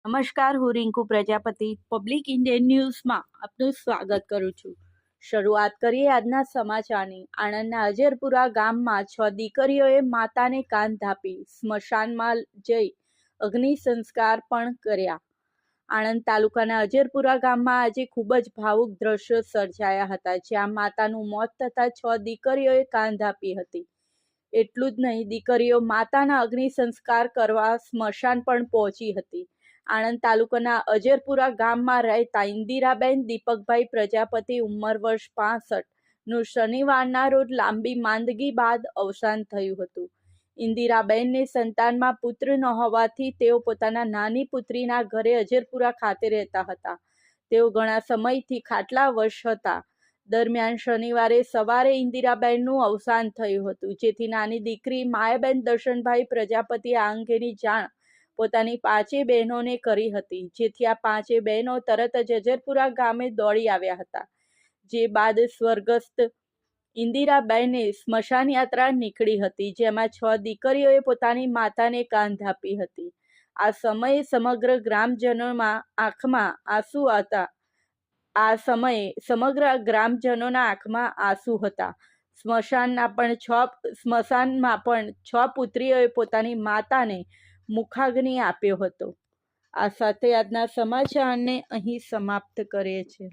નમસ્કાર, હું Rinku Prajapati public Indian ન્યૂઝમાં આપનું સ્વાગત કરું છું। શરૂઆત કરીએ આજના સમાચારની। આણંદના અજરપુરા ગામમાં 6 દીકરીઓએ માતાને કાન ધાપી સ્મશાનમાં જઈ અગ્નિ સંસ્કાર પણ કર્યા। આણંદ તાલુકાના અજરપુરા ગામમાં આજે ખૂબ જ ભાવુક દ્રશ્યો સર્જાયા હતા, જ્યાં માતાનું મોત થતાં 6 દીકરીઓએ કાન ધાપી હતી। એટલું જ નહીં, દીકરીઓ માતાના અગ્નિ સંસ્કાર કરવા સ્મશાન પણ પહોંચી હતી। આણંદ તાલુકાના અજરપુરા ગામમાં રહેતા ઇન્દિરાબેન દીપકભાઈ પ્રજાપતિ ઉંમર વર્ષ 65 નું શનિવારના રોજ લાંબી માંદગી બાદ અવસાન થયું હતું। ઇન્દિરાબેનને સંતાનમાં પુત્ર ન હોવાથી તેઓ પોતાના નાની પુત્રીના ઘરે અજરપુરા ખાતે રહેતા હતા। તેઓ ઘણા સમયથી ખાટલાવશ હતા। દરમિયાન શનિવારે સવારે ઇન્દિરાબેનનું અવસાન થયું હતું, જેથી નાની દીકરી માયાબેન દર્શનભાઈ પ્રજાપતિએ આ અંગેની જાણ પોતાની 5 બહેનોને કરી હતી, જેથી આ 5 બહેનો તરત જ અજરપુરા ગામે દોડી આવ્યા હતા। જે બાદ સ્વર્ગસ્થ ઇન્દિરાબેને સ્મશાન યાત્રા નીકળી હતી, જેમાં 6 દીકરીઓએ પોતાની માતાને કાન ધાપી હતી। આ સમયે સમગ્ર ગ્રામજનોના આંખમાં આંસુ હતા। સ્મશાનમાં પણ 6 પુત્રીઓએ પોતાની માતાને મુખાગ્નિ આપ્યો હતો। આ સાથે આજના સમાચારને અહીં સમાપ્ત કરીએ છીએ।